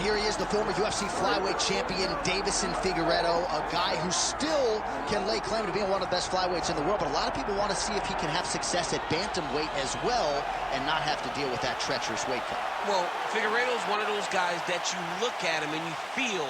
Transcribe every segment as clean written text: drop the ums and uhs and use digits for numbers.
here he is, the former UFC flyweight champion, Deiveson Figueiredo, a guy who still can lay claim to being one of the best flyweights in the world, but a lot of people want to see if he can have success at bantamweight as well and not have to deal with that treacherous weight cut. Well, Figueiredo is one of those guys that you look at him and you feel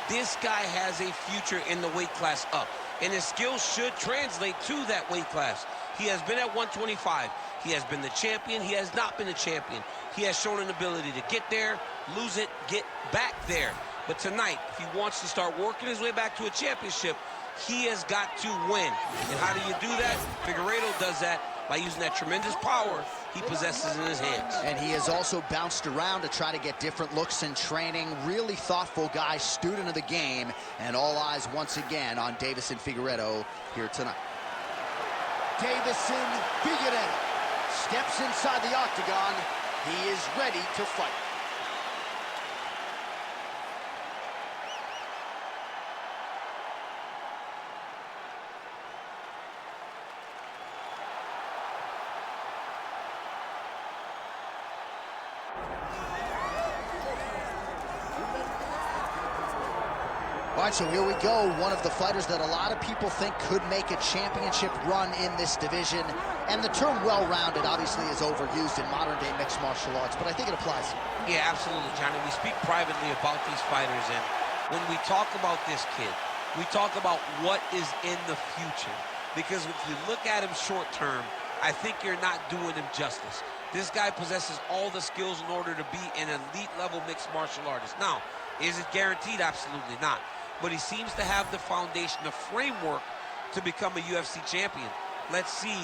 this guy has a future in the weight class up, and his skills should translate to that weight class. He has been at 125. He has been the champion. He has not been the champion. He has shown an ability to get there, lose it, get back there. But tonight, if he wants to start working his way back to a championship, he has got to win. And how do you do that? Figueiredo does that by using that tremendous power he possesses in his hands. And he has also bounced around to try to get different looks in training. Really thoughtful guy, student of the game, and all eyes once again on Deiveson Figueiredo here tonight. Deiveson Figueiredo steps inside the octagon. He is ready to fight. All right, so here we go. One of the fighters that a lot of people think could make a championship run in this division. And the term well-rounded obviously is overused in modern-day mixed martial arts, but I think it applies. Yeah, absolutely, Johnny. We speak privately about these fighters, and when we talk about this kid, we talk about what is in the future. Because if you look at him short-term, I think you're not doing him justice. This guy possesses all the skills in order to be an elite-level mixed martial artist. Now, is it guaranteed? Absolutely not. But he seems to have the foundation, the framework to become a UFC champion. Let's see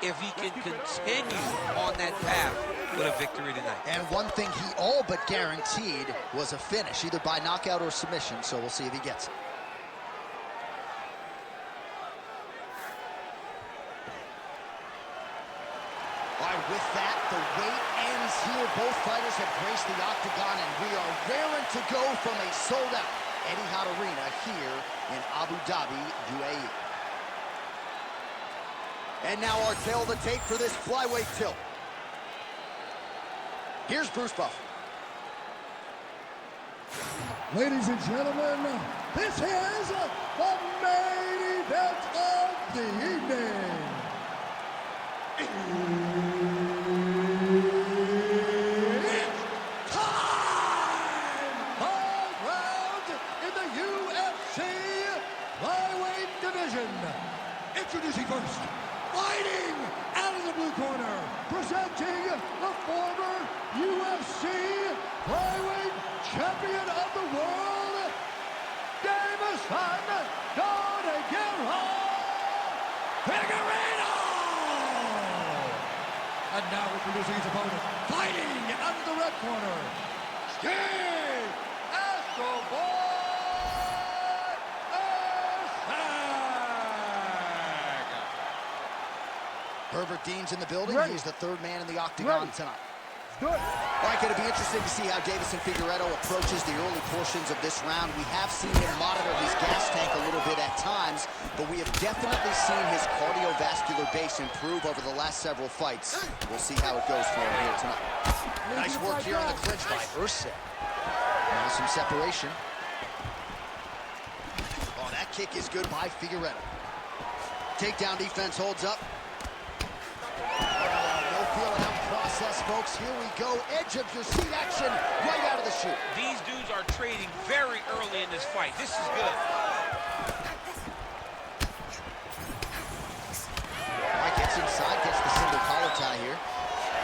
if he can continue on that path with a victory tonight. And one thing he all but guaranteed was a finish, either by knockout or submission, so we'll see if he gets it. All right, with that, the wait ends here. Both fighters have graced the octagon, and we are raring to go from a sold-out Etihad Arena here in Abu Dhabi, UAE. And now our tail to tape for this flyweight tilt. Here's Bruce Buffer. Ladies and gentlemen, this is the main event of the evening. Introducing first, fighting out of the blue corner, presenting the former UFC flyweight champion of the world, Deiveson Figueiredo! And now introducing his opponent, fighting out of the red corner, Steve Escobar! Herbert Dean's in the building. He's the third man in the octagon tonight. Good. All right, going to be interesting to see how Deiveson Figueiredo approaches the early portions of this round. We have seen him monitor his gas tank a little bit at times, but we have definitely seen his cardiovascular base improve over the last several fights. We'll see how it goes for him here tonight. Nice work here on the clinch by Erceg. Now some separation. Oh, that kick is good by Figueiredo. Takedown defense holds up. No feeling out process, folks. Here we go. Edge of your seat action right out of the chute. These dudes are trading very early in this fight. This is good. All right, gets inside, gets the single collar tie here.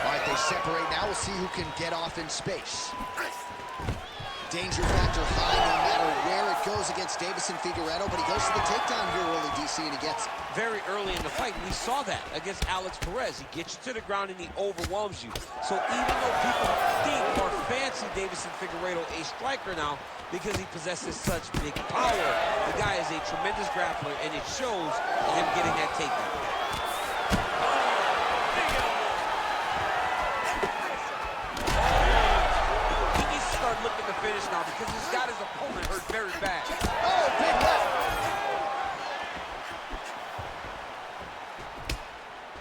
All right, they separate now. We'll see who can get off in space. Danger factor high no matter where it goes against Deiveson Figueiredo, but he goes to the takedown here early, DC, and he gets it. Very early in the fight, we saw that against Alex Perez. He gets you to the ground and he overwhelms you. So even though people think or fancy Deiveson Figueiredo a striker now because he possesses such big power, the guy is a tremendous grappler, and it shows in him getting that takedown. Looking to finish now because he's got his opponent hurt very bad. Oh, big left.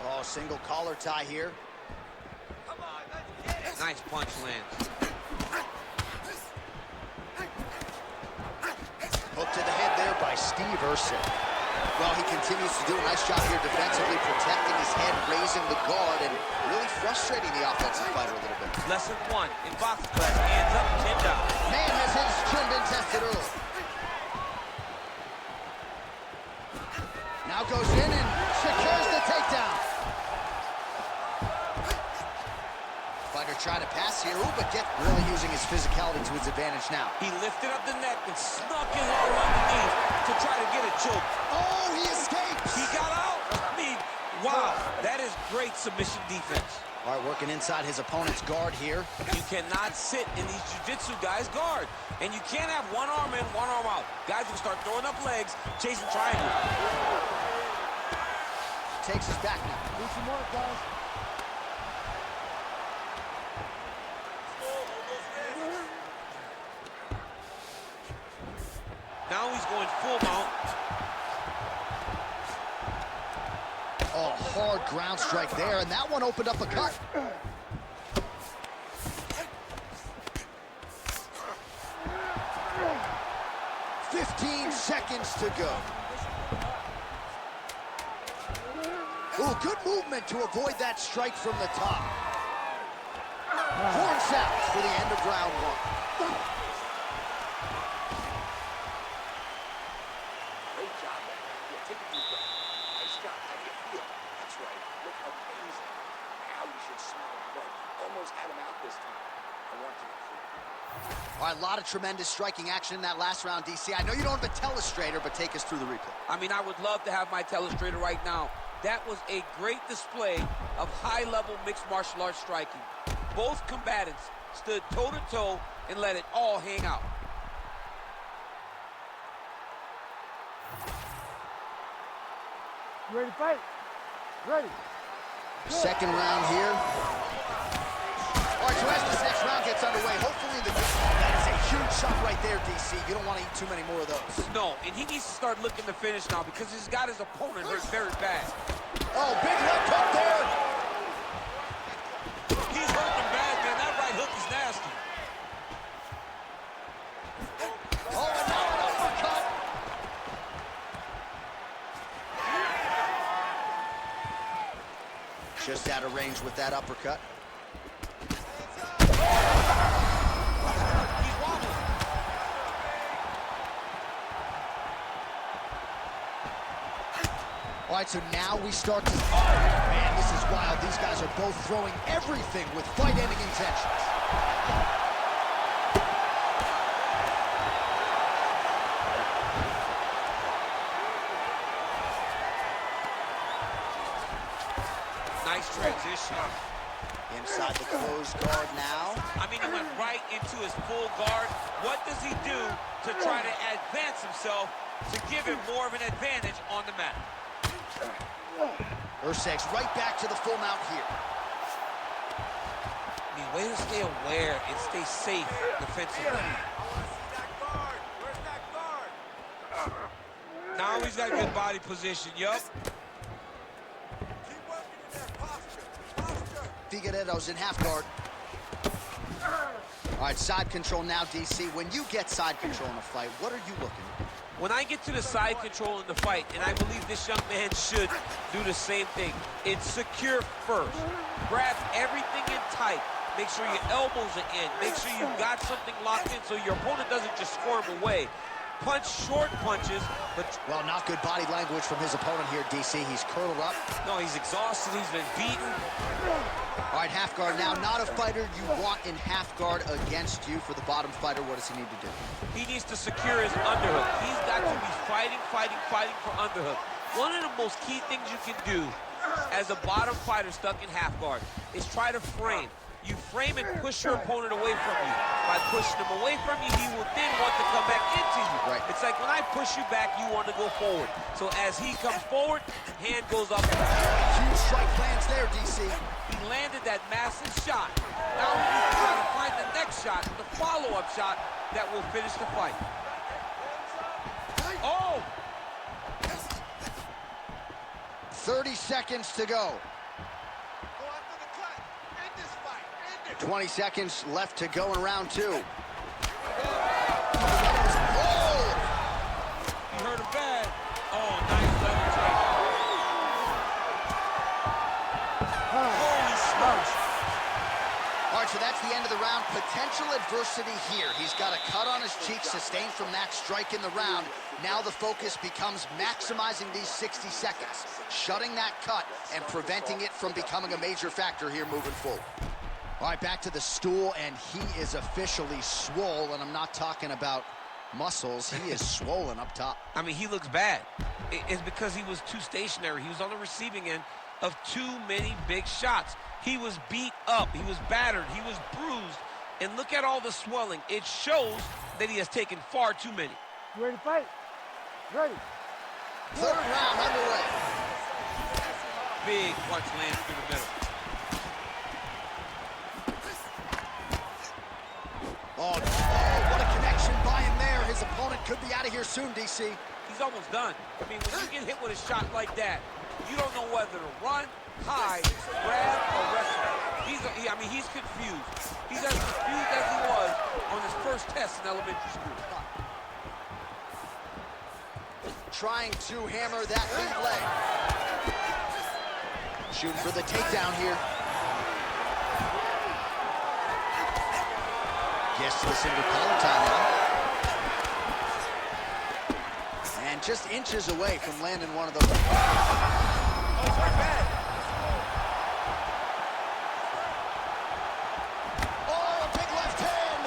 Oh, single collar tie here. Come on, let's get it. Nice punch lands. Erceg. Well, he continues to do a nice job here defensively, protecting his head, raising the guard, and really frustrating the offensive fighter a little bit. Lesson 1 in boxing class, hands up, chin down. Man, has his chin been tested early. Now goes in and secures the takedown. Fighter trying to pass here, but really using his physicality to his advantage now. He lifted up the neck and snuck his arm underneath to try to get a choke. Oh, he escapes! He got out. I mean, wow, that is great submission defense. All right, working inside his opponent's guard here. You cannot sit in these jiu-jitsu guys' guard. And you can't have one arm in, one arm out. Guys will start throwing up legs, chasing triangle. Takes his back now. Do some work, guys. Now he's going full mount. Oh, hard ground strike there, and that one opened up a cut. "15 seconds to go." Ooh, good movement to avoid that strike from the top. Horn sounds for the end of round 1. Great job, man. Yeah, take a deep breath. Nice job. How do you feel? That's right. Look how amazing. Now you should smell the blood. Almost had him out this time. I want you to feel. All right, a lot of tremendous striking action in that last round, DC. I know you don't have a telestrator, but take us through the replay. I mean, I would love to have my telestrator right now. That was a great display of high-level mixed martial arts striking. Both combatants stood toe-to-toe and let it all hang out. You ready to fight? Ready. Second round here. All right, so as this next round gets underway, hopefully that is a huge shot right there, DC. You don't want to eat too many more of those. No, and he needs to start looking to finish now because he's got his opponent hurt very bad. Oh, big left hook there. He's hurting him bad, man. That right hook is nasty. Oh, and now an uppercut. Just out of range with that uppercut. He's wobbling. All right, so now we start to... Oh, man, this is wild. These guys are both throwing everything with fight-ending intentions. Nice transition. Inside the closed guard now. I mean, he went right into his full guard. What does he do to try to advance himself to give him more of an advantage on the mat? Erceg's right back to the full mount here. I mean, way to stay aware and stay safe defensively. I want to see that guard. Where's that guard? Now he's got good body position, yup. Keep working in there. Posture. Figueiredo's in half guard. All right, side control now, DC. When you get side control in a fight, what are you looking at? When I get to the side control in the fight, and I believe this young man should do the same thing, it's secure first. Grab everything in tight. Make sure your elbows are in. Make sure you've got something locked in so your opponent doesn't just squirm away. Punch short punches, but... Well, not good body language from his opponent here, DC. He's curled up. No, he's exhausted. He's been beaten. All right, half guard now. Not a fighter you want in half guard against you. For the bottom fighter, what does he need to do? He needs to secure his underhook. He's got to be fighting for underhook. One of the most key things you can do as a bottom fighter stuck in half guard is try to frame. You frame and push your opponent away from you. By pushing him away from you, he will then want to come back into you. Right. It's like when I push you back, you want to go forward. So as he comes forward, hand goes up. Huge strike lands there, DC. He landed that massive shot. Now we need to try to find the next shot, the follow-up shot that will finish the fight. Oh! 30 seconds to go. 20 seconds left to go in round 2. He hurt him bad. round, potential adversity here. He's got a cut on his cheek sustained from that strike in the round. Now the focus becomes maximizing these 60 seconds, shutting that cut and preventing it from becoming a major factor here moving forward. All right, back to the stool, and he is officially swole, and I'm not talking about muscles. He is swollen up top. I mean, he looks bad. It's because he was too stationary. He was on the receiving end of too many big shots. He was beat up. He was battered. He was bruised. And look at all the swelling. It shows that he has taken far too many. You ready to fight? Ready. Third round underway. Big punch lands through the middle. Oh, what a connection by him there. His opponent could be out of here soon, DC. He's almost done. I mean, when you get hit with a shot like that, you don't know whether to run, hide, grab, or wrestle. I mean, he's confused. He's as confused as he was on his first test in elementary school. Trying to hammer that lead leg. Shooting for the takedown here. Gets to the single collar time now. And just inches away from landing one of those. Oh, it's right back. Oh, a big left hand.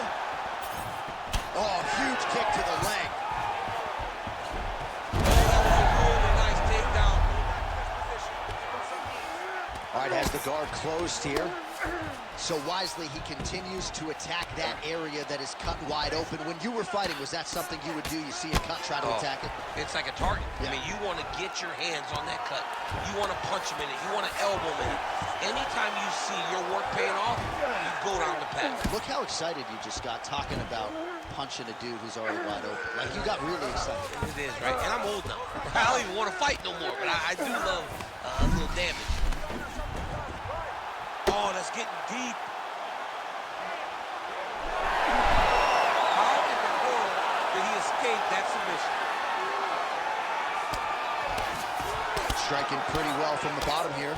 Oh, huge kick to the leg. All right, has the guard closed here. So wisely, he continues to attack that area that is cut wide open. When you were fighting, was that something you would do? You see a cut, try to attack it? It's like a target. Yeah. I mean, you want to get your hands on that cut. You want to punch him in it. You want to elbow him in it. Anytime you see your work paying off, you go down the path. Look how excited you just got talking about punching a dude who's already wide open. Like, you got really excited. It is, right? And I'm old now. I don't even want to fight no more, but I do love a little damage. Oh, that's getting deep. How in the world did he escape that submission? Striking pretty well from the bottom here.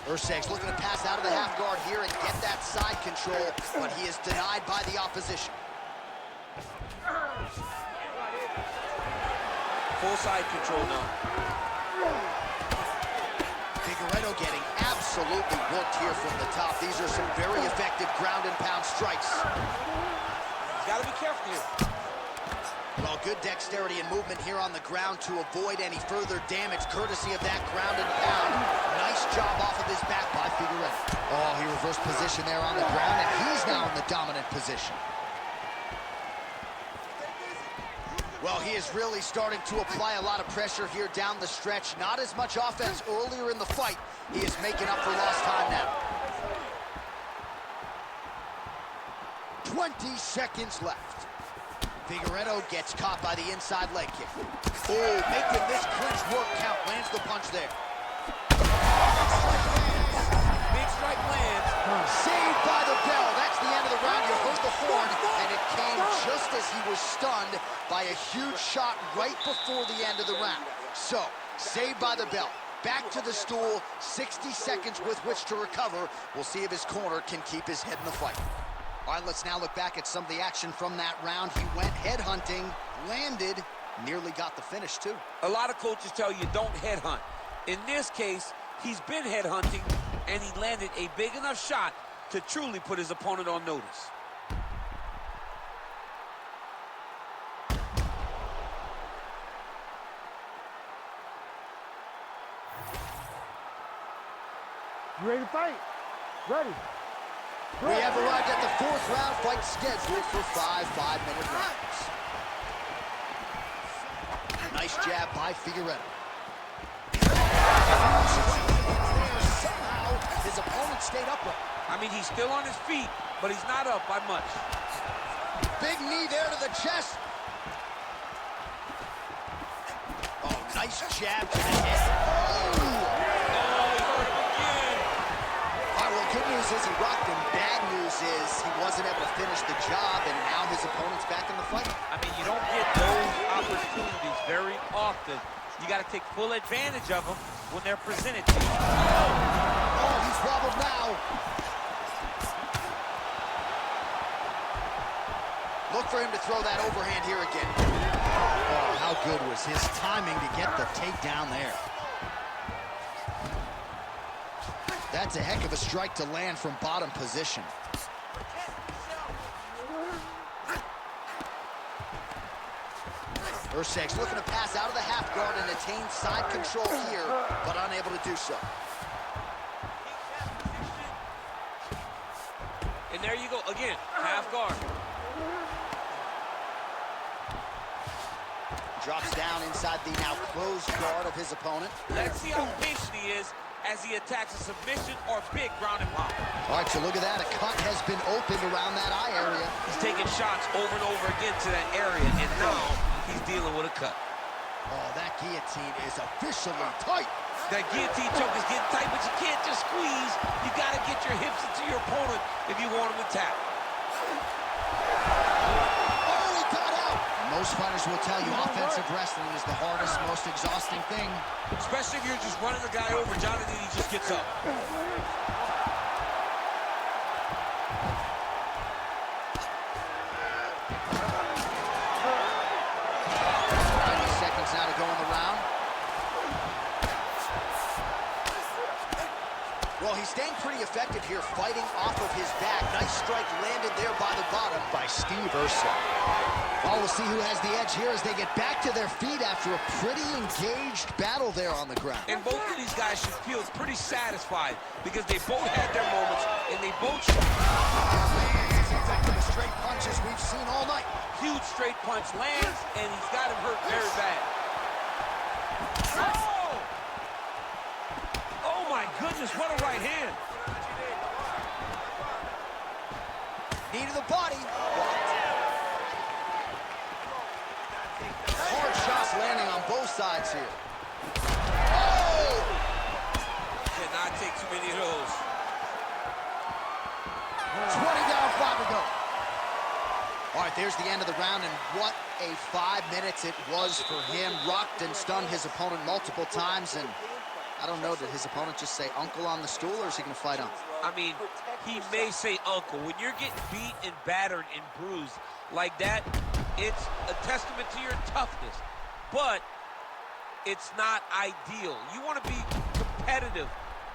Erceg's looking to pass out of the half guard here and get that side control, but he is denied by the opposition. Full side control now. Figueiredo getting absolutely worked here from the top. These are some very effective ground and pound strikes. He's got to be careful here. Well, good dexterity and movement here on the ground to avoid any further damage, courtesy of that ground and pound. Nice job off of his back by Figueiredo. Oh, he reversed position there on the ground, and he's now in the dominant position. Well, he is really starting to apply a lot of pressure here down the stretch. Not as much offense earlier in the fight. He is making up for lost time now. 20 seconds left. Figueiredo gets caught by the inside leg kick. Oh, making this clinch work count. Lands the punch there. Big strike lands. Saved by the bell. That's the end of the round. You heard the horn, and it came just as he was stunned by a huge shot right before the end of the round. So, saved by the bell. Back to the stool. 60 seconds with which to recover. We'll see if his corner can keep his head in the fight. All right, let's now look back at some of the action from that round. He went headhunting, landed, nearly got the finish, too. A lot of coaches tell you don't headhunt. In this case, he's been headhunting, and he landed a big enough shot to truly put his opponent on notice. You ready to fight? Ready. We have arrived at the fourth round fight scheduled for 5 5-minute rounds. Nice jab by Figueiredo. Somehow, his opponent stayed upright. I mean, he's still on his feet, but he's not up by much. Big knee there to the chest. Oh, nice jab to the head. Oh, he hurt him again. All right, well, good news is he rocked him. bad news is he wasn't able to finish the job, and now his opponent's back in the fight. I mean, you don't get those opportunities very often. You got to take full advantage of them when they're presented to you. Oh, he's wobbled now. Look for him to throw that overhand here again. Oh, how good was his timing to get the takedown there. That's a heck of a strike to land from bottom position. Erceg's looking to pass out of the half guard and attain side control here, but unable to do so. And there you go, again, half guard. Drops down inside the now closed guard of his opponent. Let's see how patient he is as he attacks a submission or big ground and pound. All right, so look at that. A cut has been opened around that eye area. He's taking shots over and over again to that area, and now he's dealing with a cut. Oh, that guillotine is officially tight. That guillotine choke is getting tight, but you can't just squeeze. You got to get your hips into your opponent if you want him to tap. Oh, he got out. Most fighters will tell you offensive wrestling is the hardest, most exhausting thing. Especially if you're just running the guy over, Jonathan, he just gets up. 90 seconds now to go in the round. Well, he's staying pretty effective here, fighting off of his back. Nice strike landed there by the bottom by Steve Erceg. Well, we'll see who has the edge here as they get back to their feet after a pretty engaged battle there on the ground. And both of these guys should feel pretty satisfied because they both had their moments and they both... As effective as straight punches we've seen all night. Huge straight punch lands, and he's got him hurt very bad. Oh! Oh my goodness, what a right hand. Knee to the body. Hard shots landing on both sides here. Oh! Cannot take too many of those. 20 down, 5 to go. All right, there's the end of the round, and what a 5 minutes it was for him. Rocked and stunned his opponent multiple times, and I don't know, did his opponent just say uncle on the stool, or is he going to fight on? I mean, he may say uncle. When you're getting beat and battered and bruised like that, it's a testament to your toughness, but it's not ideal. You want to be competitive.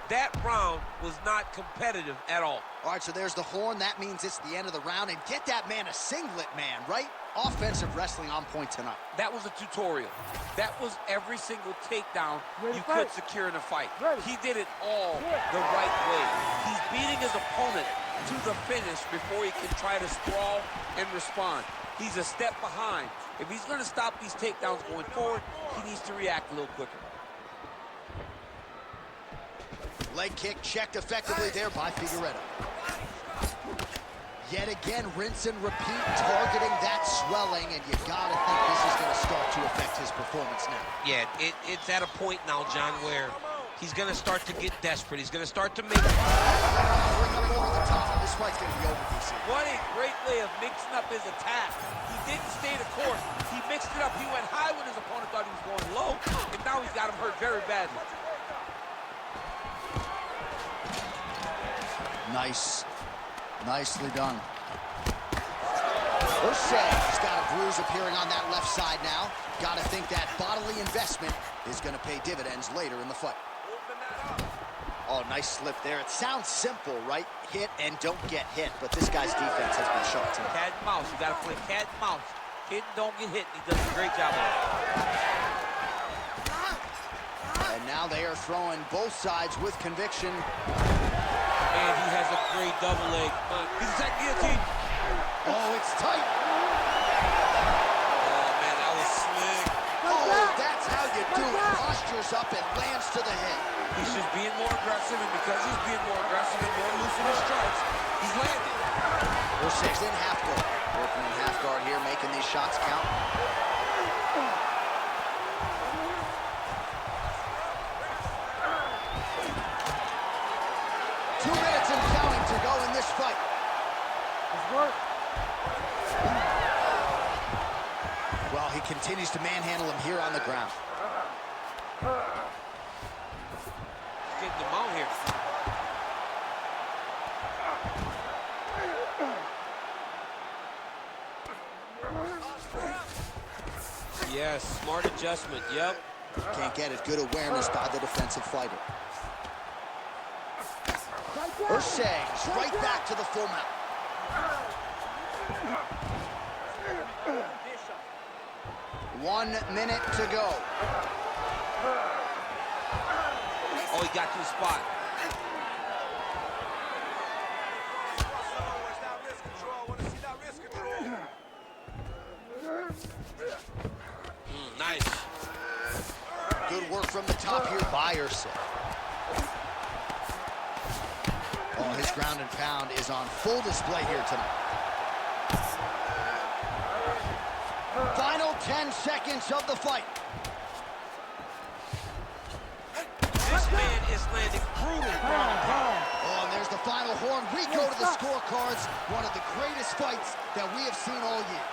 That round was not competitive at all. All right, so there's the horn. That means it's the end of the round, and get that man a singlet, man, right? Offensive wrestling on point tonight. That was a tutorial. That was every single takedown you could secure in a fight. He did it all the right way. He's beating his opponent to the finish before he can try to sprawl and respond. He's a step behind. If he's going to stop these takedowns going forward, he needs to react a little quicker. Leg kick checked effectively there by Figueiredo. Yet again, rinse and repeat, targeting that swelling, and you gotta think this is gonna start to affect his performance now. Yeah, it's at a point now, John, where he's gonna start to get desperate. He's gonna start to make... Bring up over the top, and this fight's gonna be over, DC. What a great way of mixing up his attack. He didn't stay the course. He mixed it up. He went high when his opponent thought he was going low, and now he's got him hurt very badly. Nice. Nicely done. Erceg's got a bruise appearing on that left side now. Gotta think that bodily investment is gonna pay dividends later in the fight. Oh, nice slip there. It sounds simple, right? Hit and don't get hit, but this guy's defense has been sharp tonight. Cat and mouse. You gotta play cat and mouse. Hit and don't get hit. He does a great job of it. And now they are throwing both sides with conviction. And he has a great double leg. He's that guillotine. Oh, it's tight. Oh, man, that was slick. Oh, that's how you do it. Postures up and lands to the head. He's just being more aggressive, and because he's being more aggressive and more loose in his strikes, he's landing. Erceg's in half guard. Working in half guard here, making these shots count. 2 minutes and counting to go in this fight. continues to manhandle him here on the ground. Getting them out here. Yes, smart adjustment, yep. Can't get it. Good awareness by the defensive fighter. Erceg right back to the full mount. 1 minute to go. Oh, he got to the spot. Nice. Good work from the top here by Erceg. Oh, his ground and pound is on full display here tonight. Final 10 seconds of the fight. This man is landing brutal ground and pound. Oh, and there's the final horn. We go to the scorecards. One of the greatest fights that we have seen all year.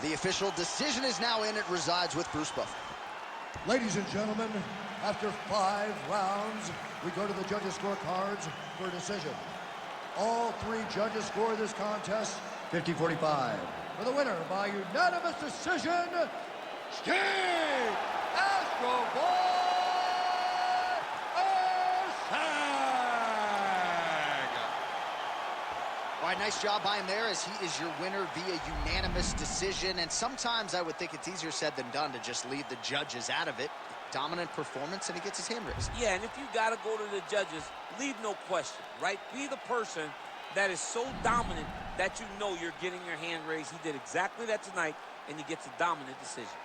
The official decision is now in. It resides with Bruce Buffer. Ladies and gentlemen, after 5 rounds, we go to the judges' scorecards for a decision. All 3 judges score this contest 50-45. For the winner by unanimous decision, Steve Astro Boy Erceg! All right, nice job by him there as he is your winner via unanimous decision. And sometimes I would think it's easier said than done to just leave the judges out of it. Dominant performance, and he gets his hand raised. Yeah, and if you got to go to the judges, leave no question, right? Be the person that is so dominant that you know you're getting your hand raised. He did exactly that tonight, and he gets a dominant decision.